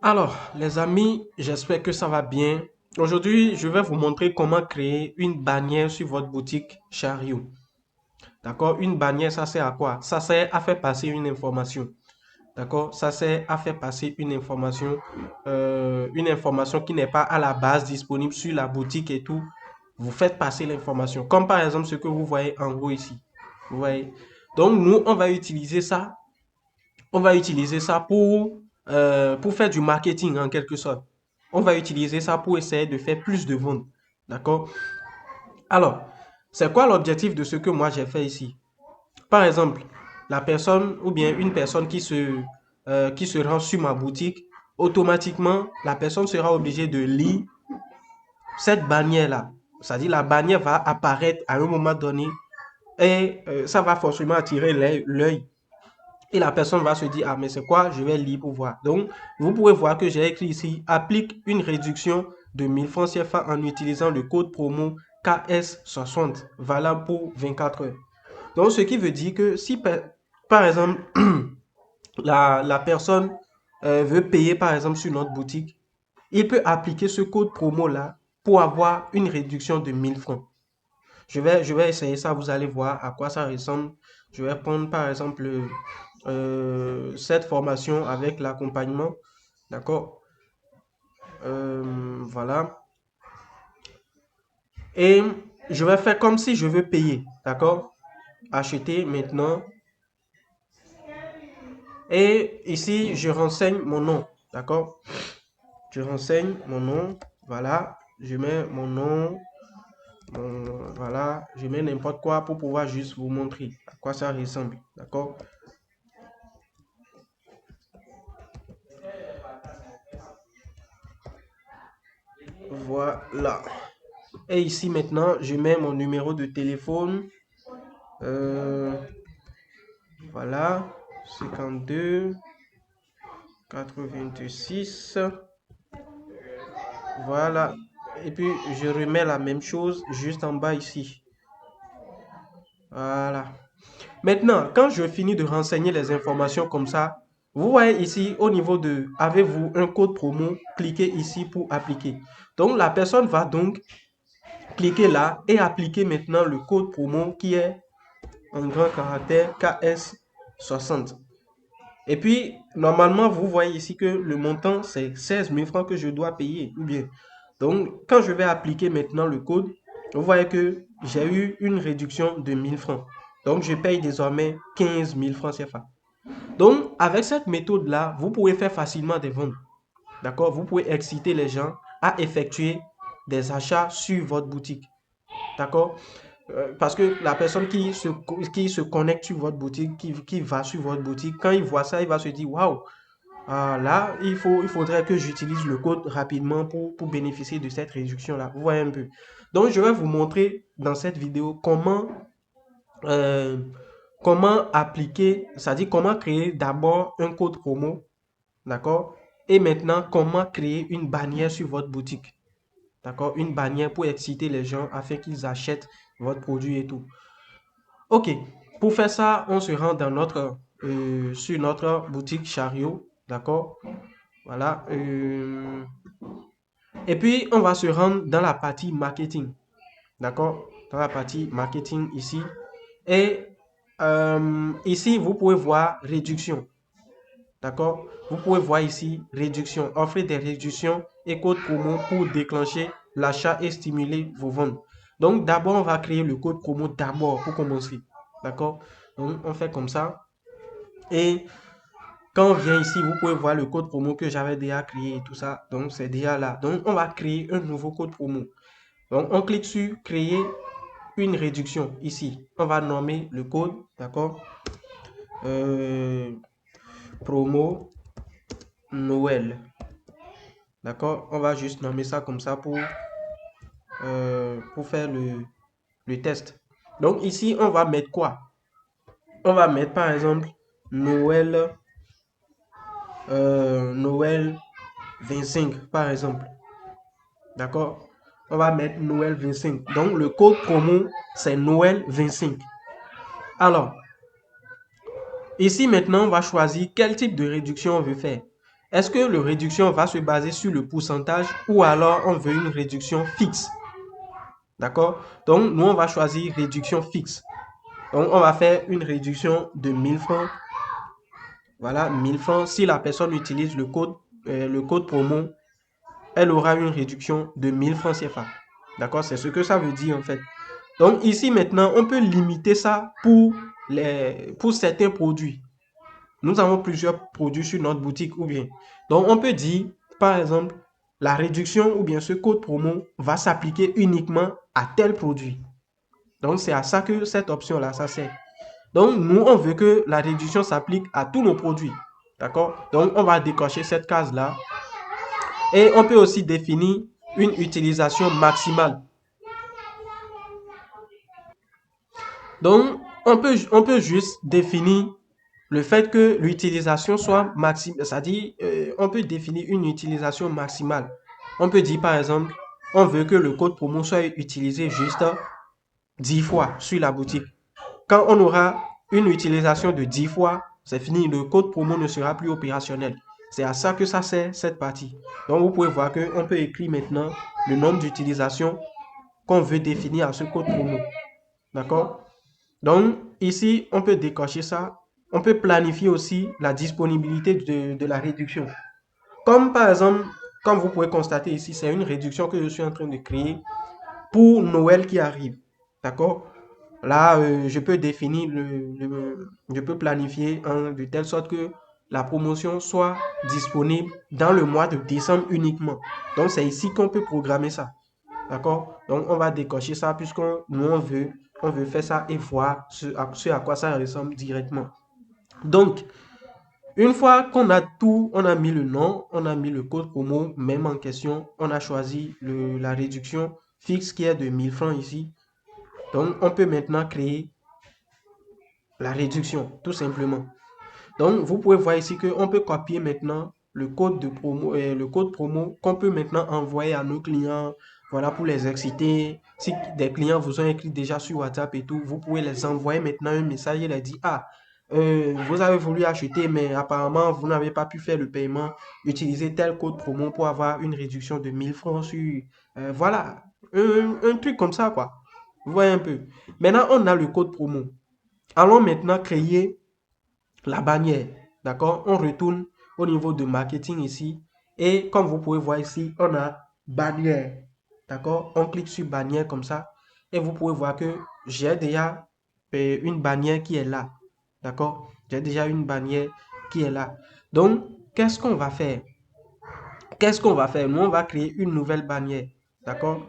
Alors, les amis, j'espère que ça va bien. Aujourd'hui, je vais vous montrer comment créer une bannière sur votre boutique Chariot. D'accord? Une bannière, ça sert à quoi? Ça sert à faire passer une information. D'accord? Ça sert à faire passer une information qui n'est pas à la base disponible sur la boutique et tout. Vous faites passer l'information. Comme par exemple ce que vous voyez en haut ici. Vous voyez? Donc, nous, on va utiliser ça. On va utiliser ça pour faire du marketing en quelque sorte. On va utiliser ça pour essayer de faire plus de ventes. D'accord? Alors, c'est quoi l'objectif de ce que moi j'ai fait ici? Par exemple, la personne ou bien une personne qui se rend sur ma boutique, automatiquement, la personne sera obligée de lire cette bannière-là. C'est-à-dire la bannière va apparaître à un moment donné et ça va forcément attirer l'œil. Et la personne va se dire, ah, mais c'est quoi? Je vais lire pour voir. Donc, vous pouvez voir que j'ai écrit ici, applique une réduction de 1000 francs CFA en utilisant le code promo KS60, valable pour 24 heures. Donc, ce qui veut dire que si, par exemple, la personne veut payer, par exemple, sur notre boutique, il peut appliquer ce code promo-là pour avoir une réduction de 1000 francs. Je vais essayer ça, vous allez voir à quoi ça ressemble. Je vais prendre, par exemple, cette formation avec l'accompagnement. D'accord? Voilà. Et je vais faire comme si je veux payer. D'accord? Acheter maintenant. Et ici, je renseigne mon nom. D'accord? Je renseigne mon nom. Voilà. Je mets mon nom. Voilà. Je mets n'importe quoi pour pouvoir juste vous montrer à quoi ça ressemble. D'accord? Voilà. Et ici maintenant, je mets mon numéro de téléphone. Euh, voilà. 52 86. Voilà. Et puis, je remets la même chose juste en bas ici. Voilà. Maintenant, quand je finis de renseigner les informations comme ça, vous voyez ici au niveau de avez-vous un code promo, cliquez ici pour appliquer. Donc, la personne va donc cliquer là et appliquer maintenant le code promo qui est en grand caractère KS60. Et puis, normalement, vous voyez ici que le montant, c'est 16 000 francs que je dois payer. Ou bien. Donc, quand je vais appliquer maintenant le code, vous voyez que j'ai eu une réduction de 1000 francs. Donc, je paye désormais 15 000 francs CFA. Donc, avec cette méthode-là, vous pouvez faire facilement des ventes. D'accord? Vous pouvez exciter les gens à effectuer des achats sur votre boutique. D'accord? Parce que la personne qui se connecte sur votre boutique, qui va sur votre boutique, quand il voit ça, il va se dire, waouh, ah, là, il faudrait que j'utilise le code rapidement pour bénéficier de cette réduction-là. Vous voyez un peu. Donc, je vais vous montrer dans cette vidéo euh, comment appliquer, c'est-à-dire comment créer d'abord un code promo, d'accord? Et maintenant, comment créer une bannière sur votre boutique. D'accord? Une bannière pour exciter les gens afin qu'ils achètent votre produit et tout. Ok, pour faire ça, on se rend sur notre boutique Chariot. D'accord? Voilà. Et puis, on va se rendre dans la partie marketing. D'accord? Dans la partie marketing ici. Et ici, vous pouvez voir réduction. D'accord? Vous pouvez voir ici réduction. Offrez des réductions et code promo pour déclencher l'achat et stimuler vos ventes. Donc, d'abord, on va créer le code promo d'abord pour commencer. D'accord? Donc, on fait comme ça. Et quand on vient ici, vous pouvez voir le code promo que j'avais déjà créé et tout ça. Donc, c'est déjà là. Donc, on va créer un nouveau code promo. Donc, on clique sur créer une réduction ici. On va nommer le code. D'accord? Euh, promo Noël. D'accord? On va juste nommer ça comme ça pour faire le test. Donc ici, on va mettre quoi? On va mettre par exemple Noël, Noël 25 par exemple. D'accord? On va mettre Noël 25. Donc le code promo, c'est Noël 25. Alors, ici maintenant, on va choisir quel type de réduction on veut faire. Est-ce que la réduction va se baser sur le pourcentage ou alors on veut une réduction fixe? D'accord? Donc, nous, on va choisir réduction fixe. Donc, on va faire une réduction de 1000 francs. Voilà, 1000 francs. Si la personne utilise le code promo, elle aura une réduction de 1000 francs CFA. D'accord? C'est ce que ça veut dire en fait. Donc, ici maintenant, on peut limiter ça pour certains produits. Nous avons plusieurs produits sur notre boutique ou bien. Donc, on peut dire, par exemple, la réduction ou bien ce code promo va s'appliquer uniquement à tel produit. Donc, c'est à ça que cette option-là, ça sert. Donc, nous, on veut que la réduction s'applique à tous nos produits. D'accord? Donc, on va décocher cette case-là. Et on peut aussi définir une utilisation maximale. Donc, on peut juste définir le fait que l'utilisation soit maximale, c'est-à-dire, on peut définir une utilisation maximale. On peut dire, par exemple, on veut que le code promo soit utilisé juste 10 fois sur la boutique. Quand on aura une utilisation de 10 fois, c'est fini, le code promo ne sera plus opérationnel. C'est à ça que ça sert, cette partie. Donc, vous pouvez voir qu'on peut écrire maintenant le nombre d'utilisations qu'on veut définir à ce code promo. D'accord? Donc, ici, on peut décocher ça. On peut planifier aussi la disponibilité de la réduction. Comme par exemple, comme vous pouvez constater ici, c'est une réduction que je suis en train de créer pour Noël qui arrive. D'accord? Là, je peux définir je peux planifier de telle sorte que la promotion soit disponible dans le mois de décembre uniquement. Donc, c'est ici qu'on peut programmer ça. D'accord? Donc, on va décocher ça puisque nous, on veut faire ça et voir ce à quoi ça ressemble directement. Donc, une fois qu'on a tout, on a mis le nom, on a mis le code promo, même en question, on a choisi la réduction fixe qui est de 1000 francs ici. Donc, on peut maintenant créer la réduction, tout simplement. Donc, vous pouvez voir ici qu'on peut copier maintenant le code promo qu'on peut maintenant envoyer à nos clients, voilà, pour les exciter. Si des clients vous ont écrit déjà sur WhatsApp et tout, vous pouvez les envoyer maintenant un message et leur dire, ah, vous avez voulu acheter, mais apparemment, vous n'avez pas pu faire le paiement. Utilisez tel code promo pour avoir une réduction de 1000 francs sur, voilà, un truc comme ça, quoi. Vous voyez un peu. Maintenant, on a le code promo. Allons maintenant créer la bannière. D'accord? On retourne au niveau de marketing ici. Et comme vous pouvez voir ici, on a bannière. D'accord? On clique sur bannière comme ça. Et vous pouvez voir que j'ai déjà une bannière qui est là. D'accord? J'ai déjà une bannière qui est là. Donc, qu'est-ce qu'on va faire? Qu'est-ce qu'on va faire? Nous, on va créer une nouvelle bannière. D'accord?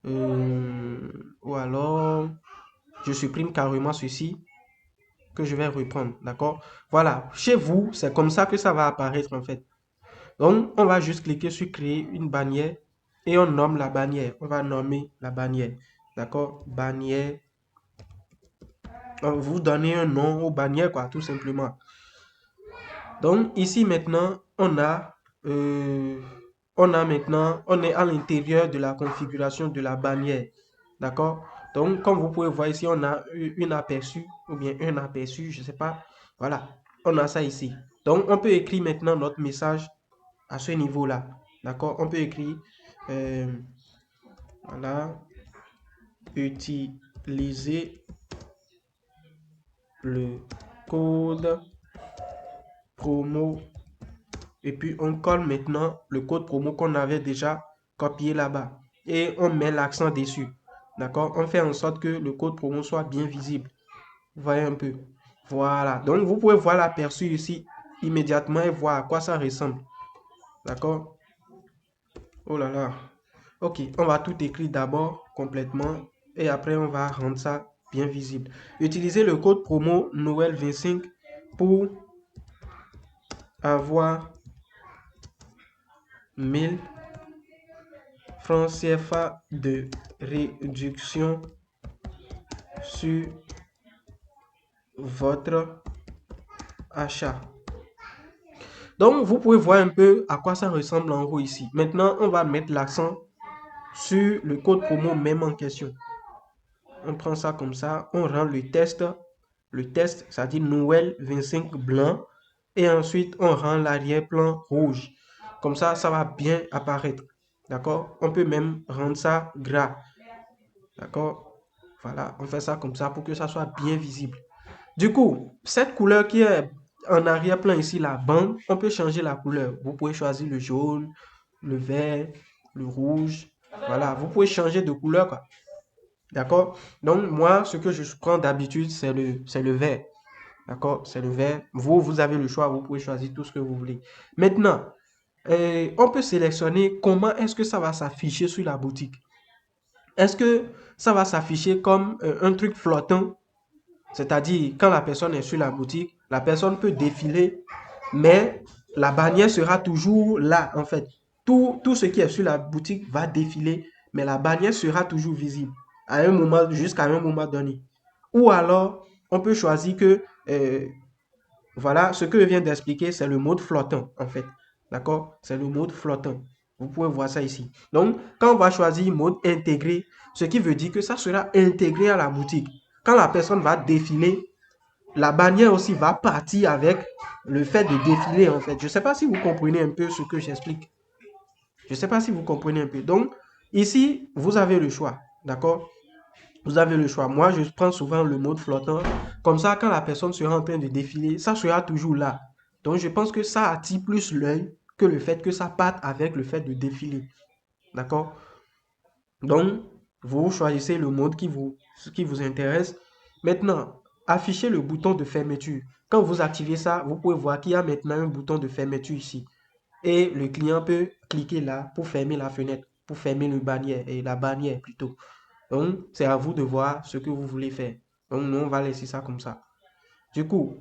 Ou alors, je supprime carrément ceci que je vais reprendre, d'accord? Voilà, chez vous, c'est comme ça que ça va apparaître en fait. Donc, on va juste cliquer sur créer une bannière et on nomme la bannière. On va nommer la bannière, d'accord? Bannière. Vous donnez un nom aux bannières, quoi, tout simplement. Donc, ici maintenant, on est à l'intérieur de la configuration de la bannière, d'accord? Donc, comme vous pouvez voir ici, on a une aperçu ou bien un aperçu, je ne sais pas. Voilà, on a ça ici. Donc, on peut écrire maintenant notre message à ce niveau-là, d'accord? On peut écrire, voilà, utiliser le code promo et puis on colle maintenant le code promo qu'on avait déjà copié là-bas et on met l'accent dessus. D'accord? On fait en sorte que le code promo soit bien visible. Vous voyez un peu. Voilà. Donc vous pouvez voir l'aperçu ici immédiatement et voir à quoi ça ressemble. D'accord? Oh là là. Ok, on va tout écrire d'abord complètement et après on va rendre ça bien visible. Utilisez le code promo Noël 25 pour avoir 1000 francs CFA de réduction sur votre achat. Donc, vous pouvez voir un peu à quoi ça ressemble en haut ici. Maintenant, on va mettre l'accent sur le code promo même en question. On prend ça comme ça, on rend le test, c'est-à-dire Noël 25 blanc. et ensuite on rend l'arrière-plan rouge. Comme ça va bien apparaître. D'accord? On peut même rendre ça gras. D'accord? Voilà, on fait ça comme ça pour que ça soit bien visible. Du coup, cette couleur qui est en arrière-plan ici, la bande, on peut changer la couleur. Vous pouvez choisir le jaune, le vert, le rouge. Voilà, vous pouvez changer de couleur, quoi. D'accord? Donc, moi, ce que je prends d'habitude, c'est le vert. D'accord? C'est le vert. Vous avez le choix. Vous pouvez choisir tout ce que vous voulez. Maintenant, on peut sélectionner comment est-ce que ça va s'afficher sur la boutique. Est-ce que ça va s'afficher comme un truc flottant? C'est-à-dire, quand la personne est sur la boutique, la personne peut défiler, mais la bannière sera toujours là, en fait. Tout ce qui est sur la boutique va défiler, mais la bannière sera toujours visible à un moment, jusqu'à un moment donné. Ou alors, on peut choisir que, voilà, ce que je viens d'expliquer, c'est le mode flottant, en fait. D'accord? C'est le mode flottant. Vous pouvez voir ça ici. Donc, quand on va choisir mode intégré, ce qui veut dire que ça sera intégré à la boutique. Quand la personne va défiler, la bannière aussi va partir avec le fait de défiler, en fait. Je ne sais pas si vous comprenez un peu ce que j'explique. Je ne sais pas si vous comprenez un peu. Donc, ici, vous avez le choix. D'accord? Vous avez le choix. Moi, je prends souvent le mode flottant. Comme ça, quand la personne sera en train de défiler, ça sera toujours là. Donc, je pense que ça attire plus l'œil que le fait que ça parte avec le fait de défiler. D'accord? Donc, vous choisissez le mode qui vous intéresse. Maintenant, affichez le bouton de fermeture. Quand vous activez ça, vous pouvez voir qu'il y a maintenant un bouton de fermeture ici. Et le client peut cliquer là pour fermer la fenêtre, pour fermer le bannière, et la bannière plutôt. Donc, c'est à vous de voir ce que vous voulez faire. Donc, nous, on va laisser ça comme ça. Du coup,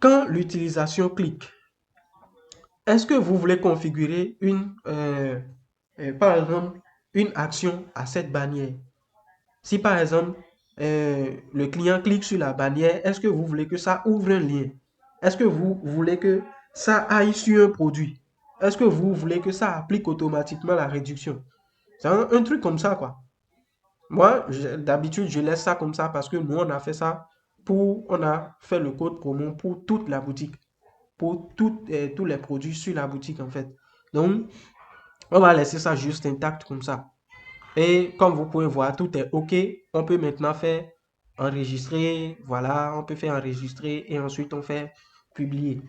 quand l'utilisation clique, est-ce que vous voulez configurer par exemple, une action à cette bannière? Si par exemple, le client clique sur la bannière, est-ce que vous voulez que ça ouvre un lien? Est-ce que vous voulez que ça aille sur un produit? Est-ce que vous voulez que ça applique automatiquement la réduction? C'est un truc comme ça, quoi. Moi, d'habitude, je laisse ça comme ça parce que nous, on a fait ça on a fait le code promo pour toute la boutique, pour tous les produits sur la boutique, en fait. Donc, on va laisser ça juste intact comme ça. Et comme vous pouvez voir, tout est OK. On peut maintenant faire enregistrer. Voilà, on peut faire enregistrer et ensuite on fait publier.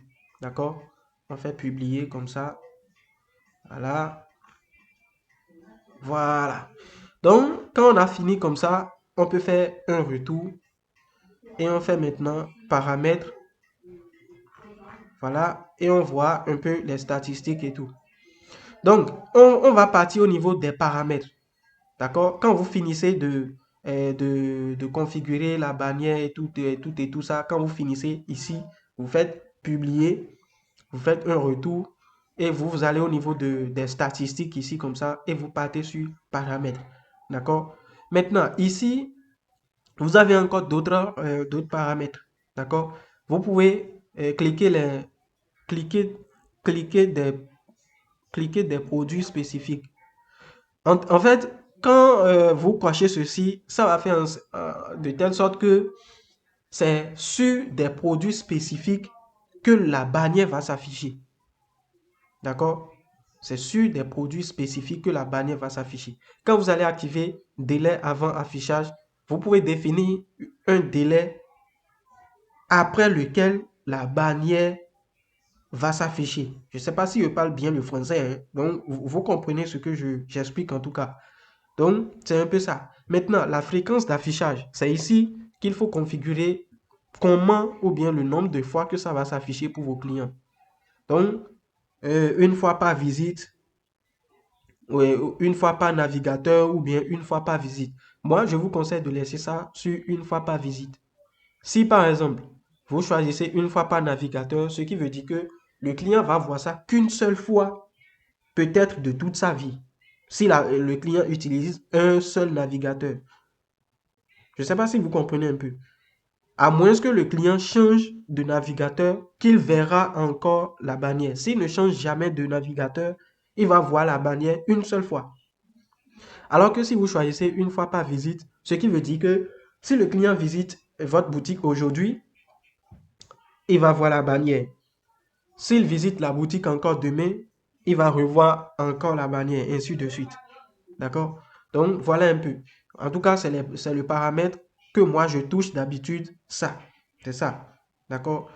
D'accord? On fait publier comme ça. Voilà. Voilà. Donc, quand on a fini comme ça, on peut faire un retour et on fait maintenant paramètres. Voilà. Et on voit un peu les statistiques et tout. Donc, on va partir au niveau des paramètres. D'accord? Quand vous finissez de configurer la bannière et tout ça, quand vous finissez ici, vous faites publier, vous faites un retour et vous allez au niveau des statistiques ici comme ça et vous partez sur paramètres. D'accord? Maintenant, ici, vous avez encore d'autres paramètres. D'accord? Vous pouvez cliquer, cliquer des, cliquer des produits spécifiques. En fait, quand vous cochez ceci, ça va faire de telle sorte que c'est sur des produits spécifiques que la bannière va s'afficher. D'accord? C'est sur des produits spécifiques que la bannière va s'afficher. Quand vous allez activer délai avant affichage, vous pouvez définir un délai après lequel la bannière va s'afficher. Je ne sais pas si je parle bien le français, hein. Donc, vous comprenez ce que j'explique en tout cas. Donc, c'est un peu ça. Maintenant, la fréquence d'affichage, c'est ici qu'il faut configurer comment ou bien le nombre de fois que ça va s'afficher pour vos clients. Donc, une fois par visite, ouais, une fois par navigateur ou bien une fois par visite. Moi, je vous conseille de laisser ça sur une fois par visite. Si par exemple, vous choisissez une fois par navigateur, ce qui veut dire que le client va voir ça qu'une seule fois, peut-être de toute sa vie, si le client utilise un seul navigateur. Je ne sais pas si vous comprenez un peu. À moins que le client change de navigateur, qu'il verra encore la bannière. S'il ne change jamais de navigateur, il va voir la bannière une seule fois. Alors que si vous choisissez une fois par visite, ce qui veut dire que si le client visite votre boutique aujourd'hui, il va voir la bannière. S'il visite la boutique encore demain, il va revoir encore la bannière, ainsi de suite. D'accord? Donc, voilà un peu. En tout cas, c'est le paramètre que moi, je touche d'habitude, ça. C'est ça. D'accord?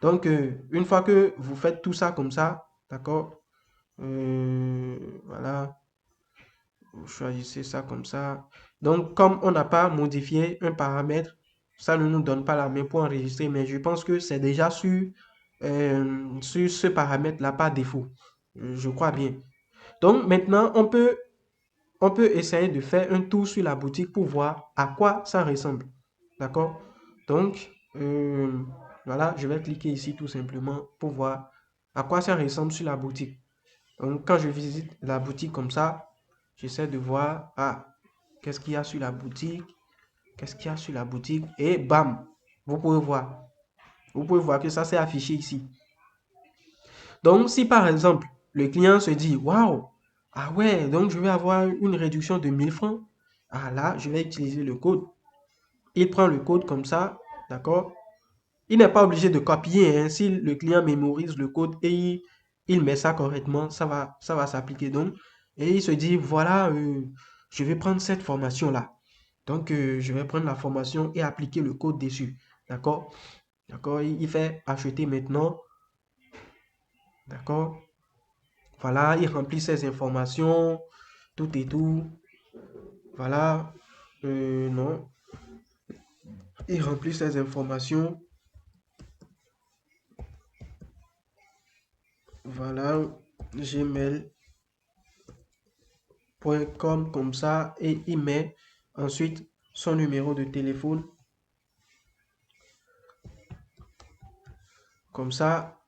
Donc, une fois que vous faites tout ça comme ça, d'accord? Voilà. Vous choisissez ça comme ça. Donc, comme on n'a pas modifié un paramètre, ça ne nous donne pas la main pour enregistrer, mais je pense que c'est déjà sur ce paramètre-là par défaut. Je crois bien. Donc, maintenant, on peut essayer de faire un tour sur la boutique pour voir à quoi ça ressemble. D'accord? Donc, voilà, je vais cliquer ici tout simplement pour voir à quoi ça ressemble sur la boutique. Donc, quand je visite la boutique comme ça, j'essaie de voir, ah, qu'est-ce qu'il y a sur la boutique, qu'est-ce qu'il y a sur la boutique, et bam, vous pouvez voir. Vous pouvez voir que ça s'est affiché ici. Donc, si par exemple, le client se dit, waouh, ah ouais, donc je vais avoir une réduction de 1000 francs, ah là, je vais utiliser le code. Il prend le code comme ça, d'accord? Il n'est pas obligé de copier, hein. Si le client mémorise le code et il met ça correctement, ça va s'appliquer donc. Et il se dit, voilà, je vais prendre cette formation-là. Donc, je vais prendre la formation et appliquer le code dessus. D'accord? D'accord? Il fait acheter maintenant. D'accord? Voilà, il remplit ses informations, tout et tout. Voilà. Non. Il remplit ses informations. Voilà. Gmail.com comme ça. Et il met ensuite son numéro de téléphone. Comme ça.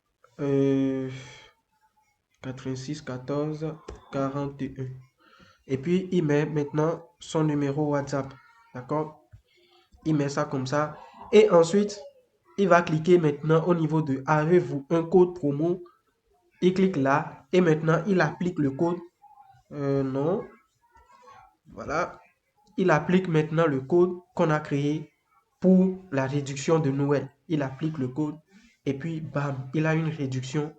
86 14 41. Et puis, il met maintenant son numéro WhatsApp. D'accord? Il met ça comme ça. Et ensuite, il va cliquer maintenant au niveau de avez-vous un code promo? Il clique là. Et maintenant, il applique le code. Non. Voilà. Il applique maintenant le code qu'on a créé pour la réduction de Noël. Il applique le code. Et puis, bam, il a une réduction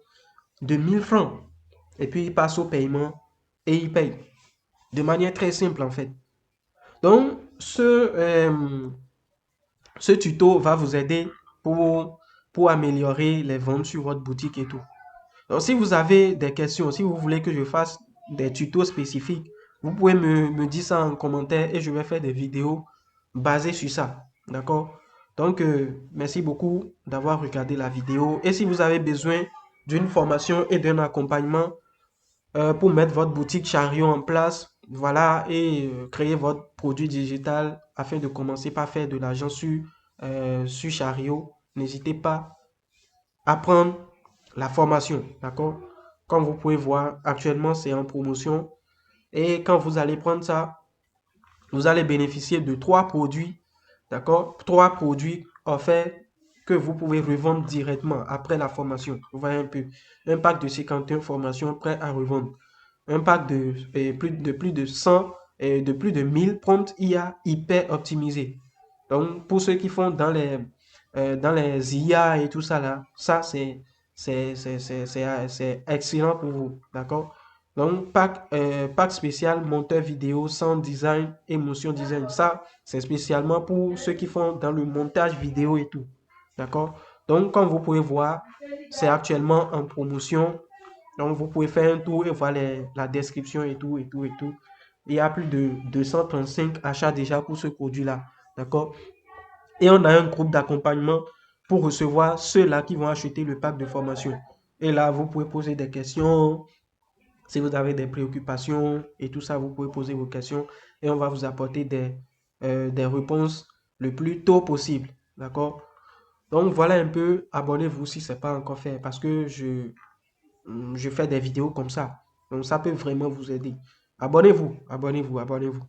de 1000 francs. Et puis, il passe au paiement et il paye. De manière très simple, en fait. Donc, ce tuto va vous aider pour améliorer les ventes sur votre boutique et tout. Donc, si vous avez des questions, si vous voulez que je fasse des tutos spécifiques, vous pouvez me dire ça en commentaire et je vais faire des vidéos basées sur ça. D'accord? Donc, merci beaucoup d'avoir regardé la vidéo. Et si vous avez besoin d'une formation et d'un accompagnement, pour mettre votre boutique Chariot en place, voilà, et créer votre produit digital afin de commencer par faire de l'argent sur Chariot. N'hésitez pas à prendre la formation, d'accord? Comme vous pouvez voir, actuellement, c'est en promotion. Et quand vous allez prendre ça, vous allez bénéficier de 3 produits, d'accord? 3 produits offerts que vous pouvez revendre directement après la formation. Vous voyez un peu. Un pack de 51 formations prêt à revendre. Un pack de plus de 100 et de plus de 1000 prompts IA hyper optimisés. Donc, pour ceux qui font dans les IA et tout ça là, ça c'est excellent pour vous. D'accord? Donc, pack spécial monteur vidéo, sound design et motion design. Ça, c'est spécialement pour ceux qui font dans le montage vidéo et tout. D'accord? Donc, comme vous pouvez voir, c'est actuellement en promotion. Donc, vous pouvez faire un tour et voir la description et tout, et tout, et tout. Il y a plus de 235 achats déjà pour ce produit-là. D'accord? Et on a un groupe d'accompagnement pour recevoir ceux-là qui vont acheter le pack de formation. Et là, vous pouvez poser des questions. Si vous avez des préoccupations et tout ça, vous pouvez poser vos questions et on va vous apporter des réponses le plus tôt possible. D'accord? Donc, voilà un peu. Abonnez-vous si ce n'est pas encore fait parce que je fais des vidéos comme ça. Donc, ça peut vraiment vous aider. Abonnez-vous, abonnez-vous, abonnez-vous.